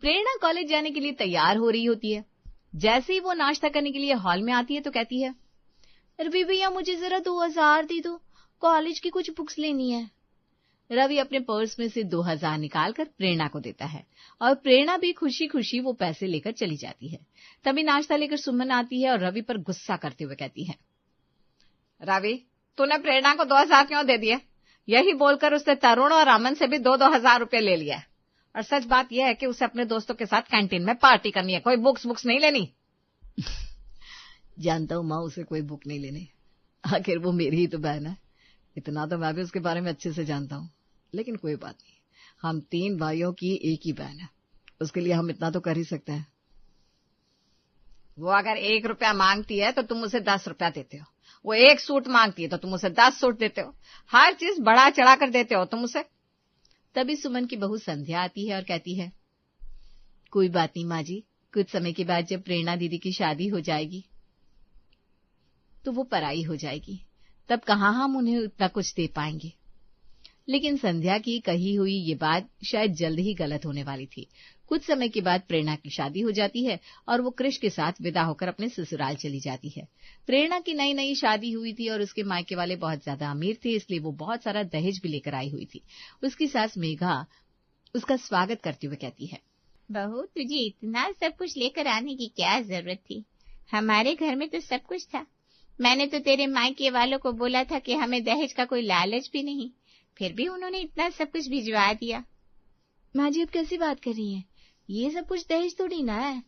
प्रेरणा college जाने के लिए तैयार हो रही होती है। जैसे ही वो नाश्ता करने के लिए हॉल में आती है तो कहती है, रवि भैया मुझे जरा 2000 दे दो, कॉलेज की कुछ बुक्स लेनी है। रवि अपने पर्स में से 2000 निकालकर प्रेरणा को देता है और प्रेरणा भी खुशी खुशी वो पैसे लेकर चली जाती है। तभी नाश्ता लेकर सुमन आती है और रवि पर गुस्सा करते हुए कहती है, रवि तूने प्रेरणा को 2000 क्यों दे दिए? यही बोलकर उसने तरुण और अमन से भी 2-2000 रुपए ले लिया है। और सच बात यह है कि उसे अपने दोस्तों के साथ कैंटीन में पार्टी करनी है, कोई बुक्स नहीं लेनी। जानता हूं माँ उसे कोई बुक नहीं लेनी, आखिर वो मेरी ही तो बहन है। इतना तो मैं भी उसके बारे में अच्छे से जानता हूँ, लेकिन कोई बात नहीं, हम 3 भाइयों की एक ही बहन है, उसके लिए हम इतना तो कर ही सकते हैं। वो अगर 1 रुपया मांगती है तो तुम उसे 10 रुपया देते हो, वो 1 सूट मांगती है तो तुम उसे 10 सूट देते हो, हर चीज बढ़ा चढ़ा कर देते हो तुम उसे। तभी सुमन की बहू संध्या आती है और कहती है, कोई बात नहीं माँ जी, कुछ समय के बाद जब प्रेरणा दीदी की शादी हो जाएगी तो वो पराई हो जाएगी, तब कहाँ हम उन्हें उतना कुछ दे पाएंगे। लेकिन संध्या की कही हुई ये बात शायद जल्द ही गलत होने वाली थी। कुछ समय के बाद प्रेरणा की शादी हो जाती है और वो कृष के साथ विदा होकर अपने ससुराल चली जाती है। प्रेरणा की नई नई शादी हुई थी और उसके मायके वाले बहुत ज्यादा अमीर थे, इसलिए वो बहुत सारा दहेज भी लेकर आई हुई थी। उसकी सास मेघा उसका स्वागत करते हुए कहती है, बहू तुझे इतना सब कुछ लेकर आने की क्या जरूरत थी? हमारे घर में तो सब कुछ था। मैंने तो तेरे मायके वालों को बोला था कि हमें दहेज का कोई लालच भी नहीं, फिर भी उन्होंने इतना सब कुछ भिजवा दिया। माँ जी अब कैसी बात कर रही हैं? ये सब कुछ दहेज थोड़ी ना है,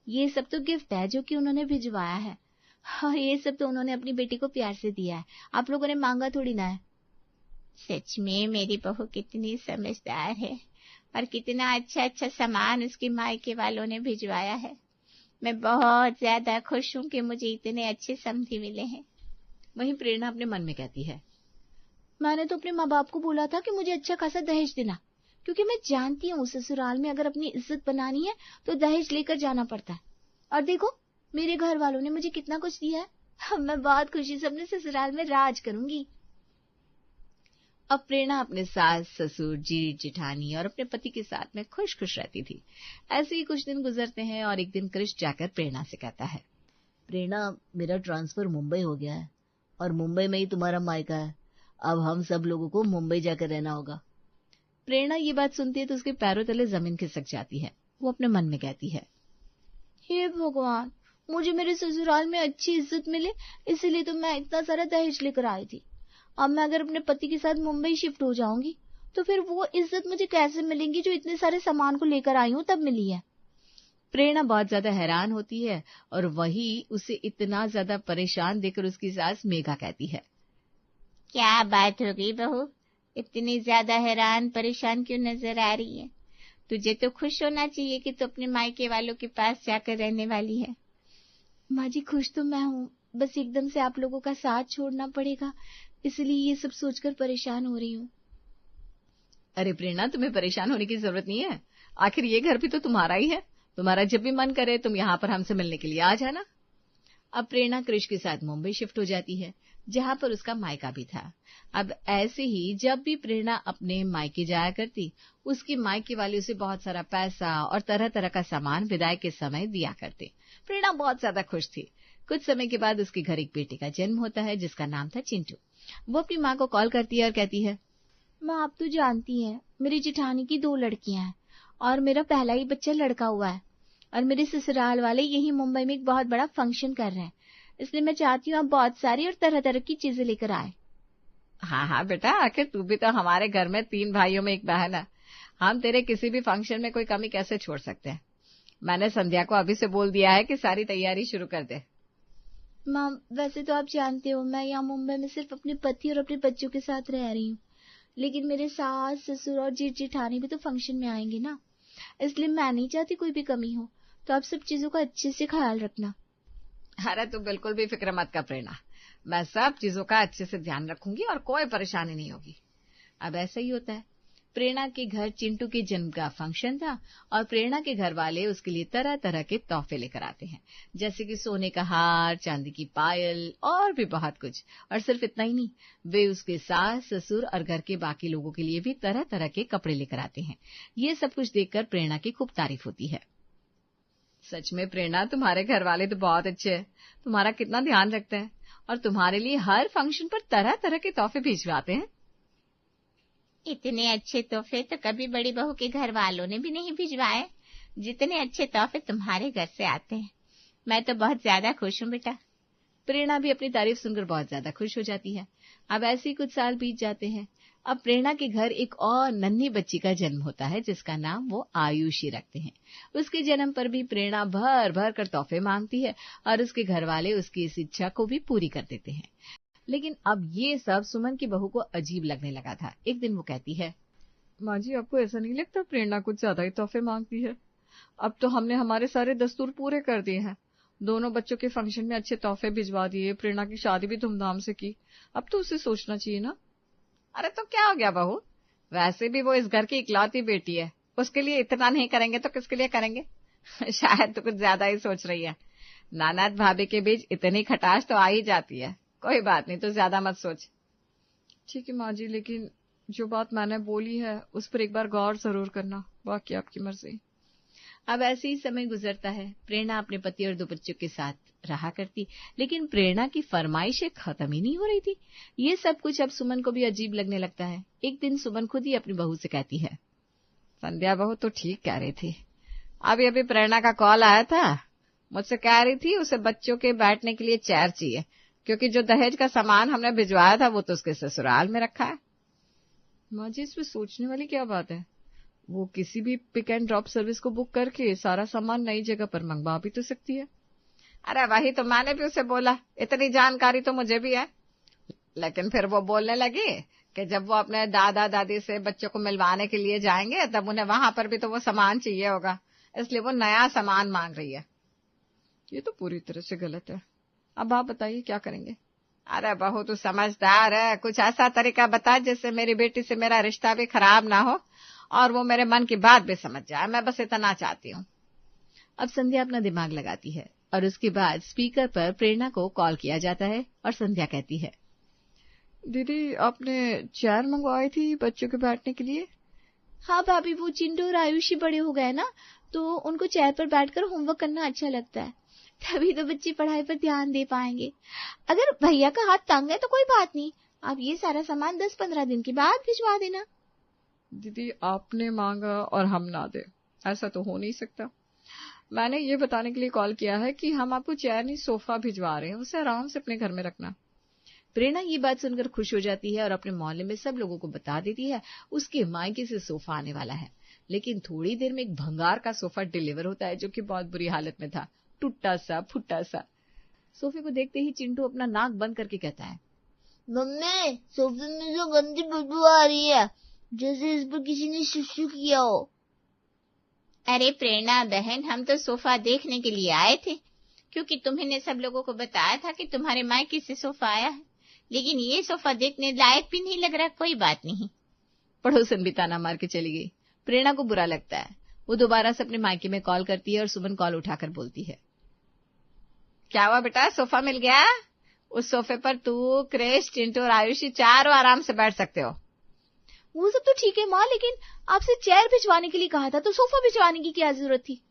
ये सब तो गिफ्ट है जो कि उन्होंने भिजवाया है। हाँ, ये सब तो उन्होंने अपनी बेटी को प्यार से दिया है, आप लोगों ने मांगा थोड़ी ना है। सच में मेरी बहू कितनी समझदार है और कितना अच्छा अच्छा सामान उसके मायके वालों ने भिजवाया है। मैं बहुत ज्यादा खुश हूँ कि मुझे इतने अच्छे समधी मिले हैं। वहीं प्रेरणा अपने मन में कहती है, मैंने तो अपने माँ बाप को बोला था कि मुझे अच्छा खासा दहेज देना, क्योंकि मैं जानती हूँ ससुराल में अगर अपनी इज्जत बनानी है तो दहेज लेकर जाना पड़ता है। और देखो मेरे घर वालों ने मुझे कितना कुछ दिया है, अब मैं बहुत खुशी से अपने ससुराल में राज करूंगी। अब प्रेरणा अपने सास ससुर जीठ जेठानी और अपने पति के साथ में खुश खुश रहती थी। ऐसे ही कुछ दिन गुजरते हैं और एक दिन कृष जाकर प्रेरणा से कहता है, प्रेरणा मेरा ट्रांसफर मुंबई हो गया है और मुंबई में ही तुम्हारा मायका है, अब हम सब लोगों को मुंबई जाकर रहना होगा। प्रेरणा ये बात सुनती है तो उसके पैरों तले जमीन खिसक जाती है। वो अपने मन में कहती है, हे भगवान, मुझे मेरे ससुराल में अच्छी इज्जत मिले इसीलिए तो मैं इतना सारा दहेज लेकर आई थी। अब मैं अगर अपने पति के साथ मुंबई शिफ्ट हो जाऊंगी तो फिर वो इज्जत मुझे कैसे मिलेंगी जो इतने सारे सामान को लेकर आई हूँ तब मिली है। प्रेरणा बहुत ज्यादा हैरान होती है और वही उसे इतना ज्यादा परेशान देखकर उसकी सास मेघा कहती है, क्या बात हो गई बहू, इतनी ज्यादा हैरान परेशान क्यों नजर आ रही है? तुझे तो खुश होना चाहिए कि तू अपने मायके वालों के पास जाकर रहने वाली है। माँ जी खुश तो मैं हूँ, बस एकदम से आप लोगों का साथ छोड़ना पड़ेगा, इसलिए ये सब सोचकर परेशान हो रही हूँ। अरे प्रेरणा, तुम्हें परेशान होने की जरूरत नहीं है, आखिर ये घर भी तो तुम्हारा ही है। तुम्हारा जब भी मन करे तुम यहाँ पर हमसे मिलने के लिए आ जाना। अब प्रेरणा कृष के साथ मुंबई शिफ्ट हो जाती है, जहाँ पर उसका मायका भी था। अब ऐसे ही जब भी प्रेरणा अपने मायके जाया करती, उसके मायके वाले उसे बहुत सारा पैसा और तरह तरह का सामान विदाई के समय दिया करते। प्रेरणा बहुत ज्यादा खुश थी। कुछ समय के बाद उसके घर एक बेटे का जन्म होता है जिसका नाम था चिंटू। वो अपनी माँ को कॉल करती है और कहती है, माँ आप तो जानती हैं मेरी जेठानी की 2 लड़कियां हैं और मेरा पहला ही बच्चा लड़का हुआ है और मेरे ससुराल वाले यही मुंबई में एक बहुत बड़ा फंक्शन कर रहे हैं, इसलिए मैं चाहती हूँ आप बहुत सारी और तरह तरह की चीजें लेकर आए। हाँ हाँ बेटा, आखिर तू भी तो हमारे घर में 3 भाइयों में एक बहन है, हम तेरे किसी भी फंक्शन में कोई कमी कैसे छोड़ सकते हैं। मैंने संध्या को अभी से बोल दिया है कि सारी तैयारी शुरू कर दे। माँ वैसे तो आप जानते हो मैं यहाँ मुंबई में सिर्फ अपने पति और अपने बच्चों के साथ रह रही हूँ, लेकिन मेरे सास ससुर और जेठ जेठानी भी तो फंक्शन में आएंगे ना, इसलिए मैं नहीं चाहती कोई भी कमी हो, तो आप सब चीजों का अच्छे से ख्याल रखना। अरे तू बिल्कुल भी फिक्र मत कर प्रेरणा, मैं सब चीजों का अच्छे से ध्यान रखूंगी और कोई परेशानी नहीं होगी। अब ऐसा ही होता है। प्रेरणा के घर चिंटू के जन्म का फंक्शन था और प्रेरणा के घर वाले उसके लिए तरह तरह के तोहफे लेकर आते हैं, जैसे कि सोने का हार, चांदी की पायल और भी बहुत कुछ। और सिर्फ इतना ही नहीं, वे उसके सास, ससुर और घर के बाकी लोगों के लिए भी तरह तरह के कपड़े लेकर आते हैं। ये सब कुछ देखकर प्रेरणा की खूब तारीफ होती है। सच में प्रेरणा, तुम्हारे घर वाले तो बहुत अच्छे हैं। तुम्हारा कितना ध्यान रखते हैं और तुम्हारे लिए हर फंक्शन पर तरह तरह के तोहफे भिजवाते हैं। इतने अच्छे तोहफे तो कभी बड़ी बहू के घर वालों ने भी नहीं भिजवाए, जितने अच्छे तोहफे तुम्हारे घर से आते हैं। मैं तो बहुत ज्यादा खुश हूँ बेटा। प्रेरणा भी अपनी तारीफ सुनकर बहुत ज्यादा खुश हो जाती है। अब ऐसे ही कुछ साल बीत जाते हैं। अब प्रेरणा के घर एक और नन्ही बच्ची का जन्म होता है, जिसका नाम वो आयुषी रखते हैं। उसके जन्म पर भी प्रेरणा भर भर कर तोहफे मांगती है और उसके घर वाले उसकी इस इच्छा को भी पूरी कर देते हैं। लेकिन अब ये सब सुमन की बहू को अजीब लगने लगा था। एक दिन वो कहती है, माँ जी, आपको ऐसा नहीं लगता प्रेरणा कुछ ज्यादा ही तोहफे मांगती है? अब तो हमने हमारे सारे दस्तूर पूरे कर दिए हैं। दोनों बच्चों के फंक्शन में अच्छे तोहफे भिजवा दिए, प्रेरणा की शादी भी धूमधाम से की। अब तो उसे सोचना चाहिए ना। अरे तो क्या हो गया बहू, वैसे भी वो इस घर की इकलौती बेटी है। उसके लिए इतना नहीं करेंगे तो किसके लिए करेंगे? शायद तो कुछ ज्यादा ही सोच रही है। ननद भाभी के बीच इतनी खटास तो आ ही जाती है। कोई बात नहीं, तो ज्यादा मत सोच। ठीक है माँ जी, लेकिन जो बात मैंने बोली है उस पर एक बार गौर जरूर करना, बाकी आपकी मर्जी। अब ऐसे ही समय गुजरता है। प्रेरणा अपने पति और 2 बच्चों के साथ रहा करती, लेकिन प्रेरणा की फरमाइशें खत्म ही नहीं हो रही थी। ये सब कुछ अब सुमन को भी अजीब लगने लगता है। एक दिन सुमन खुद ही अपनी बहू से कहती है, संध्या बहू तो ठीक कह रही थी। अभी अभी प्रेरणा का कॉल आया था, मुझसे कह रही थी उसे बच्चों के बैठने के लिए चेयर चाहिए, क्योंकि जो दहेज का सामान हमने भिजवाया था वो तो उसके ससुराल में रखा है। माँ जी, इसमें सोचने वाली क्या बात है? वो किसी भी पिक एंड ड्रॉप सर्विस को बुक करके सारा सामान नई जगह पर मंगवा भी तो सकती है। अरे वही तो मैंने भी उसे बोला, इतनी जानकारी तो मुझे भी है। लेकिन फिर वो बोलने लगी कि जब वो अपने दादा दादी से बच्चों को मिलवाने के लिए जाएंगे तब उन्हें वहां पर भी तो वो सामान चाहिए होगा, इसलिए वो नया सामान मांग रही है। ये तो पूरी तरह से गलत है। अब आप बताइए क्या करेंगे? अरे बहू, तू समझदार है, कुछ ऐसा तरीका बता जिससे मेरी बेटी से मेरा रिश्ता भी खराब ना हो और वो मेरे मन की बात भी समझ जाए। मैं बस इतना चाहती हूँ। अब संध्या अपना दिमाग लगाती है और उसके बाद स्पीकर पर प्रेरणा को कॉल किया जाता है और संध्या कहती है, दीदी, आपने चेयर मंगवाई थी बच्चों के बैठने के लिए? हाँ भाभी, वो चिंटू और आयुषी बड़े हो गए ना, तो उनको चेयर पर बैठकर होमवर्क करना अच्छा लगता है। तभी तो बच्चे पढ़ाई पर ध्यान दे पाएंगे। अगर भैया का हाथ तंग है तो कोई बात नहीं, आप ये सारा सामान 10-15 दिन के बाद भिजवा देना। दीदी, आपने मांगा और हम ना दे, ऐसा तो हो नहीं सकता। मैंने ये बताने के लिए कॉल किया है कि हम आपको चेयर नहीं सोफा भिजवा रहे हैं, उसे आराम से अपने घर में रखना। प्रेरणा ये बात सुनकर खुश हो जाती है और अपने मोहल्ले में सब लोगों को बता देती है उसके मायके से सोफा आने वाला है। लेकिन थोड़ी देर में एक भंगार का सोफा डिलीवर होता है, जो कि बहुत बुरी हालत में था, टूटा सा फुट्टा सा। सोफे को देखते ही चिंटू अपना नाक बंद करके कहता है, मम्मी, सोफे में जो गंदी बदबू आ रही है, जैसे इस पर किसी ने शुशु किया हो। अरे प्रेरणा बहन, हम तो सोफा देखने के लिए आए थे, क्योंकि तुम्हें सब लोगों को बताया था कि तुम्हारे मायके से सोफा आया है, लेकिन ये सोफा देखने लायक भी नहीं लग रहा। कोई बात नहीं। पड़ोसन भी ताना मार के चली गई। प्रेरणा को बुरा लगता है। वो दोबारा से अपने मायके में कॉल करती है और सुमन कॉल उठाकर बोलती है, क्या हुआ बेटा, सोफा मिल गया? उस सोफे पर तू, क्रिश, चिंटू और आयुषी चारों आराम से बैठ सकते हो। वो सब तो ठीक है माँ, लेकिन आपसे चेयर भिजवाने के लिए कहा था, तो सोफा भिजवाने की क्या जरूरत थी?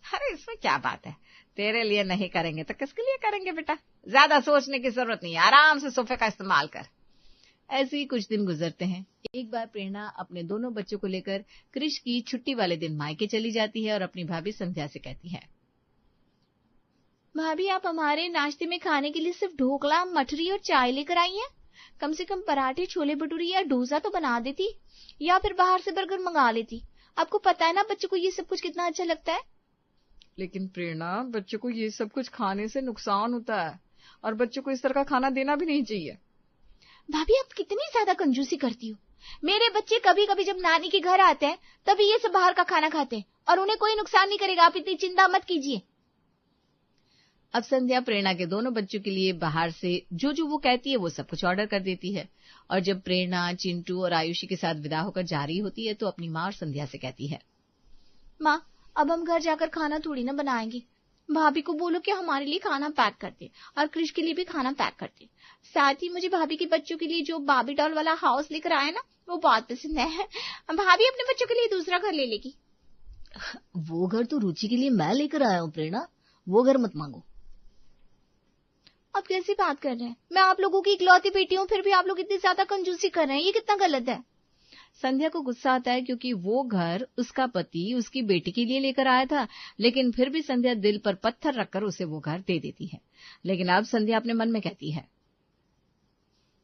अरे इसमें क्या बात है, तेरे लिए नहीं करेंगे तो किसके लिए करेंगे बेटा? ज्यादा सोचने की जरूरत नहीं है, आराम से सोफे का इस्तेमाल कर। ऐसे ही कुछ दिन गुजरते हैं। एक बार प्रेरणा अपने दोनों बच्चों को लेकर क्रिश की छुट्टी वाले दिन मायके चली जाती है और अपनी भाभी संध्या से कहती है, भाभी, आप हमारे नाश्ते में खाने के लिए सिर्फ ढोकला, मठरी और चाय लेकर आई हैं। कम से कम पराठे, छोले भटूरे या डोसा तो बना देती, या फिर बाहर से बर्गर मंगा लेती। आपको पता है ना बच्चों को ये सब कुछ कितना अच्छा लगता है। लेकिन प्रेरणा, बच्चों को ये सब कुछ खाने से नुकसान होता है और बच्चों को इस तरह का खाना देना भी नहीं चाहिए। भाभी, आप कितनी ज्यादा कंजूसी करती हो। मेरे बच्चे कभी कभी जब नानी के घर आते हैं तभी ये सब बाहर का खाना खाते हैं और उन्हें कोई नुकसान नहीं करेगा, आप इतनी चिंता मत कीजिए। अब संध्या प्रेरणा के दोनों बच्चों के लिए बाहर से जो वो कहती है वो सब कुछ ऑर्डर कर देती है। और जब प्रेरणा चिंटू और आयुषी के साथ विदा होकर जा रही होती है तो अपनी माँ और संध्या से कहती है, माँ अब हम घर जाकर खाना थोड़ी ना बनाएंगे। भाभी को बोलो कि हमारे लिए खाना पैक कर दे और क्रिश के लिए भी खाना पैक कर दे। साथ ही मुझे भाभी के बच्चों के लिए जो बार्बी डॉल वाला हाउस लेकर आया ना वो बहुत पसंद है। भाभी अपने बच्चों के लिए दूसरा घर ले लेगी। वो घर तो रुचि के लिए मैं लेकर आया हूँ प्रेरणा, वो घर मत मांगो। अब कैसी बात कर रहे हैं? मैं आप लोगों की इकलौती बेटी हूँ, फिर भी आप लोग इतनी ज्यादा कंजूसी कर रहे हैं, ये कितना गलत है। संध्या को गुस्सा आता है क्योंकि वो घर उसका पति उसकी बेटी के लिए लेकर आया था, लेकिन फिर भी संध्या दिल पर पत्थर रखकर उसे वो घर दे देती है। लेकिन अब संध्या अपने मन में कहती है,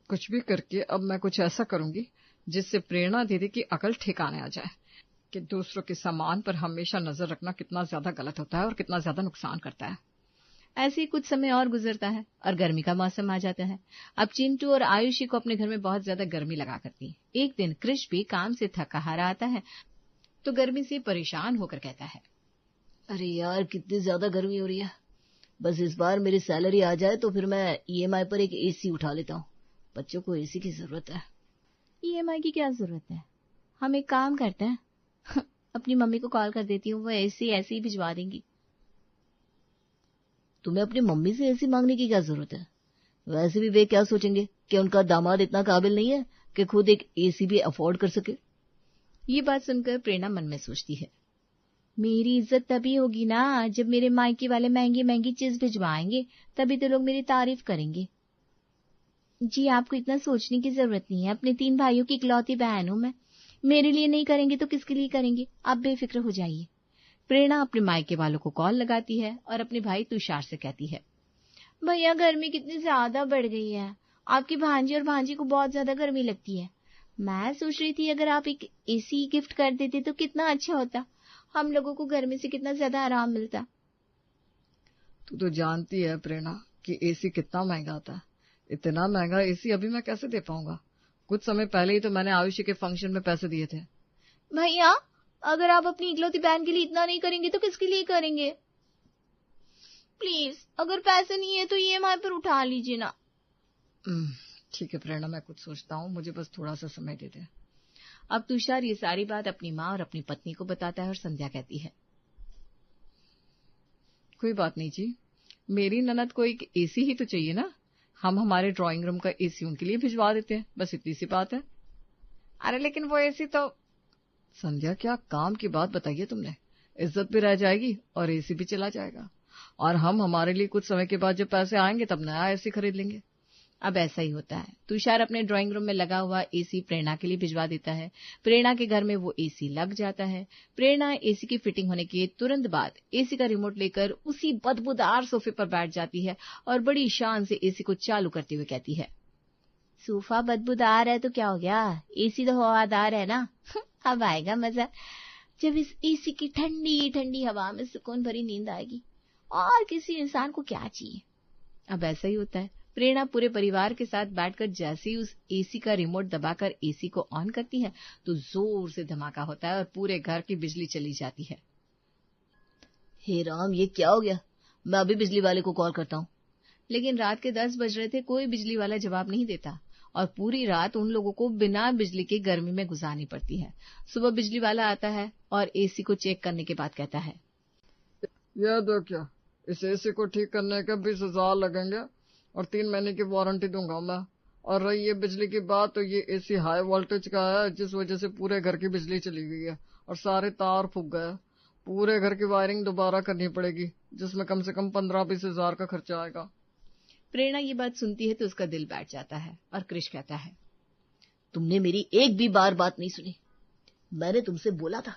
कुछ भी करके अब मैं कुछ ऐसा करूंगी जिससे प्रेरणा दीदी की अकल ठिकाने आ जाए कि दूसरों के सामान पर हमेशा नजर रखना कितना ज्यादा गलत होता है और कितना ज्यादा नुकसान करता है। ऐसे ही कुछ समय और गुजरता है और गर्मी का मौसम आ जाता है। अब चिंटू और आयुषी को अपने घर में बहुत ज्यादा गर्मी लगा करती है। एक दिन क्रिश भी काम से थका हारा आता है तो गर्मी से परेशान होकर कहता है, अरे यार कितनी ज्यादा गर्मी हो रही है, बस इस बार मेरी सैलरी आ जाए तो फिर मैं ईएमआई पर एक एसी उठा लेता हूँ। बच्चों को एसी की जरूरत है। ईएमआई की क्या जरूरत है? हम एक काम करते हैं अपनी मम्मी को कॉल कर देती हूँ, वो एसी ऐसे ही भिजवा देंगी। तुम्हें अपनी मम्मी से एसी मांगने की क्या जरूरत है? वैसे भी वे क्या सोचेंगे कि उनका दामाद इतना काबिल नहीं है कि खुद एक एसी भी अफोर्ड कर सके। ये बात सुनकर प्रेरणा मन में सोचती है, मेरी इज्जत तभी होगी ना जब मेरे मायके वाले महंगी महंगी चीज भिजवाएंगे, तभी तो लोग मेरी तारीफ करेंगे। जी आपको इतना सोचने की जरूरत नहीं है, अपने 3 भाइयों की इकलौती बहन हूं मैं, मेरे लिए नहीं करेंगे तो किसके लिए करेंगे? आप बेफिक्र हो जाइए। प्रेरणा अपने मायके वालों को कॉल लगाती है और अपने भाई तुषार से कहती है, भैया गर्मी कितनी ज्यादा बढ़ गई है, आपकी भांजी और भांजी को बहुत ज्यादा गर्मी लगती है। मैं सोच रही थी अगर आप एक एसी गिफ्ट कर देते तो कितना अच्छा होता, हम लोगों को गर्मी से कितना ज्यादा आराम मिलता। तू तो जानती है प्रेरणा कि एसी कितना महंगा आता है। इतना महंगा एसी अभी मैं कैसे दे पाऊंगा? कुछ समय पहले ही तो मैंने आयुषी के फंक्शन में पैसे दिए थे। भैया अगर आप अपनी इकलौती बहन के लिए इतना नहीं करेंगे तो किसके लिए करेंगे? प्लीज अगर पैसे नहीं है तो ईएमआई पर उठा लीजिए ना। ठीक है प्रेरणा, मैं कुछ सोचता हूँ, मुझे बस थोड़ा सा समय दे दे। अब तुषार ये सारी बात अपनी माँ और अपनी पत्नी को बताता है और संध्या कहती है, कोई बात नहीं जी, मेरी ननद को एक एसी ही तो चाहिए ना, हम हमारे ड्राइंग रूम का एसी उनके लिए भिजवा देते हैं, बस इतनी सी बात है। अरे लेकिन वो एसी तो। संध्या क्या काम की बात बताई है तुमने, इज्जत भी रह जाएगी और एसी भी चला जाएगा, और हम हमारे लिए कुछ समय के बाद जब पैसे आएंगे तब नया एसी खरीद लेंगे। अब ऐसा ही होता है। तुषार अपने ड्राइंग रूम में लगा हुआ एसी प्रेरणा के लिए भिजवा देता है। प्रेरणा के घर में वो एसी लग जाता है। प्रेरणा एसी की फिटिंग होने के तुरंत बाद एसी का रिमोट लेकर उसी बदबूदार सोफे पर बैठ जाती है और बड़ी शान से एसी को चालू करते हुए कहती है, सोफा बदबूदार है तो क्या हो गया, एसी तो हवादार है ना। अब आएगा मजा जब इस एसी की ठंडी ठंडी हवा में सुकून भरी नींद आएगी, और किसी इंसान को क्या चाहिए। अब ऐसा ही होता है। प्रेरणा पूरे परिवार के साथ बैठकर जैसे ही उस एसी का रिमोट दबाकर एसी को ऑन करती है तो जोर से धमाका होता है और पूरे घर की बिजली चली जाती है। हे राम, ये क्या हो गया? मैं अभी बिजली वाले को कॉल करता हूँ। लेकिन रात के 10 बज रहे थे, कोई बिजली वाला जवाब नहीं देता और पूरी रात उन लोगों को बिना बिजली के गर्मी में गुजारनी पड़ती है। सुबह बिजली वाला आता है और एसी को चेक करने के बाद कहता है, यह देखिए, इस एसी को ठीक करने के 20,000 लगेंगे और 3 महीने की वारंटी दूंगा मैं। और रही ये बिजली की बात, तो ये एसी हाई वोल्टेज का है, जिस वजह से पूरे घर की बिजली चली गई है और सारे तार फूक गए। पूरे घर की वायरिंग दोबारा करनी पड़ेगी, जिसमें कम से कम 15-20 हजार का खर्चा आएगा। प्रेरणा ये बात सुनती है तो उसका दिल बैठ जाता है और क्रिश कहता है, तुमने मेरी एक भी बार बात नहीं सुनी। मैंने तुमसे बोला था,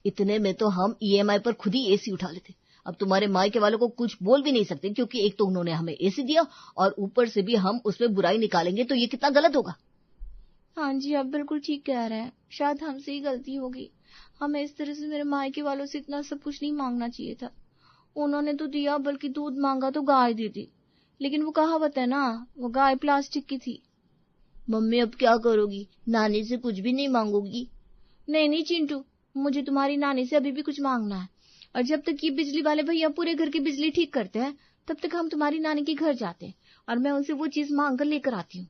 इतने में तो हम ईएमआई पर खुद ही एसी उठा लेते। अब तुम्हारे मायके वालों को कुछ बोल भी नहीं सकते, क्योंकि एक तो उन्होंने हमें एसी दिया और ऊपर से भी हम उसमें बुराई निकालेंगे तो ये कितना गलत होगा। हाँ जी, आप बिल्कुल ठीक कह रहे हैं, शायद हमसे ही गलती होगी। हमें इस तरह से मेरे मायके वालों से इतना सब कुछ नहीं मांगना चाहिए था। उन्होंने तो दिया, बल्कि दूध मांगा तो गाय दी थी। लेकिन वो कहावत है ना, वो गाय प्लास्टिक की थी। मम्मी अब क्या करोगी? नानी से कुछ भी नहीं मांगोगी? नहीं नहीं चिंटू, मुझे तुम्हारी नानी से अभी भी कुछ मांगना है। और जब तक ये बिजली वाले भैया पूरे घर की बिजली ठीक करते हैं तब तक हम तुम्हारी नानी के घर जाते हैं और मैं उनसे वो चीज मांग कर लेकर आती हूँ।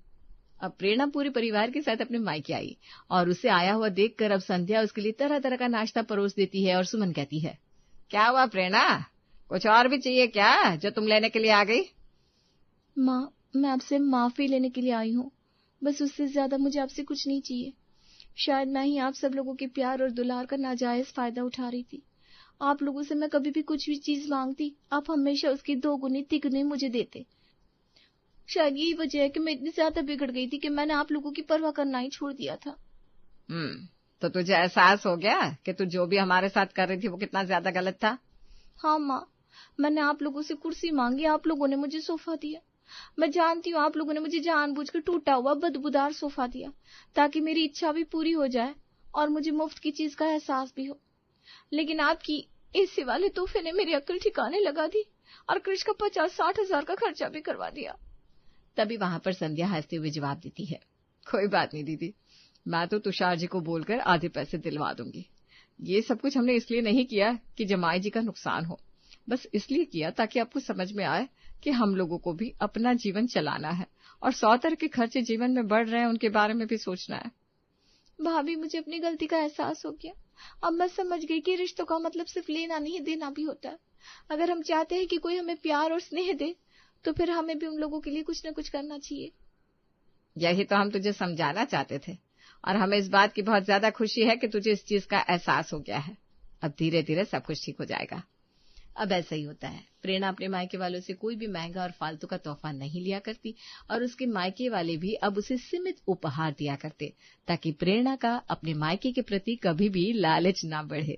अब प्रेरणा पूरे परिवार के साथ अपने मायके आई और उसे आया हुआ देखकर अब संध्या उसके लिए तरह तरह का नाश्ता परोस देती है और सुमन कहती है, क्या हुआ प्रेरणा, कुछ और भी चाहिए क्या जो तुम लेने के लिए आ गई? माँ, मैं आपसे माफी लेने के लिए आई हूँ, बस उससे ज्यादा मुझे आपसे कुछ नहीं चाहिए। शायद मैं ही आप सब लोगों के प्यार और दुलार का नाजायज फायदा उठा रही थी। आप लोगों से मैं कभी भी कुछ भी चीज मांगती, आप हमेशा उसकी 2 गुनी 3 गुनी मुझे देते। शायद यही वजह है कि मैं इतनी ज्यादा बिगड़ गई थी कि मैंने आप लोगों की परवाह करना ही छोड़ दिया था। तो तुझे एहसास हो गया कि तू जो भी हमारे साथ कर रही थी वो कितना ज्यादा गलत था? हाँ माँ, मैंने आप लोगों से कुर्सी मांगी, आप लोगों ने मुझे सोफा दिया। मैं जानती हूँ आप लोगों ने मुझे जानबूझकर टूटा हुआ बदबूदार सोफा दिया ताकि मेरी इच्छा भी पूरी हो जाए और मुझे मुफ्त की चीज का एहसास भी हो। लेकिन आपकी एसी वाले तोहफे ने मेरी अक्ल ठिकाने लगा दी और कृष का 50-60 हजार का खर्चा भी करवा दिया। तभी वहां पर संध्या हंसते हुए जवाब देती है, कोई बात नहीं दीदी, मैं तो तुषार जी को बोलकर आधे पैसे दिलवा दूंगी। ये सब कुछ हमने इसलिए नहीं किया कि जमाई जी का नुकसान हो, बस इसलिए किया ताकि आपको समझ में आए कि हम लोगों को भी अपना जीवन चलाना है और 100 तरह के खर्चे जीवन में बढ़ रहे हैं, उनके बारे में भी सोचना है। भाभी, मुझे अपनी गलती का एहसास हो गया। अब मैं समझ गई कि रिश्तों का मतलब सिर्फ लेना नहीं देना भी होता है। अगर हम चाहते हैं कि कोई हमें प्यार और स्नेह दे तो फिर हमें भी उन लोगों के लिए कुछ न कुछ करना चाहिए। यही तो हम तुझे समझाना चाहते थे और हमें इस बात की बहुत ज्यादा खुशी है कि तुझे इस चीज का एहसास हो गया है। अब धीरे धीरे सब कुछ ठीक हो जाएगा। अब ऐसा ही होता है, प्रेरणा अपने मायके वालों से कोई भी महंगा और फालतू का तोहफा नहीं लिया करती और उसके मायके वाले भी अब उसे सीमित उपहार दिया करते ताकि प्रेरणा का अपने मायके के प्रति कभी भी लालच ना बढ़े।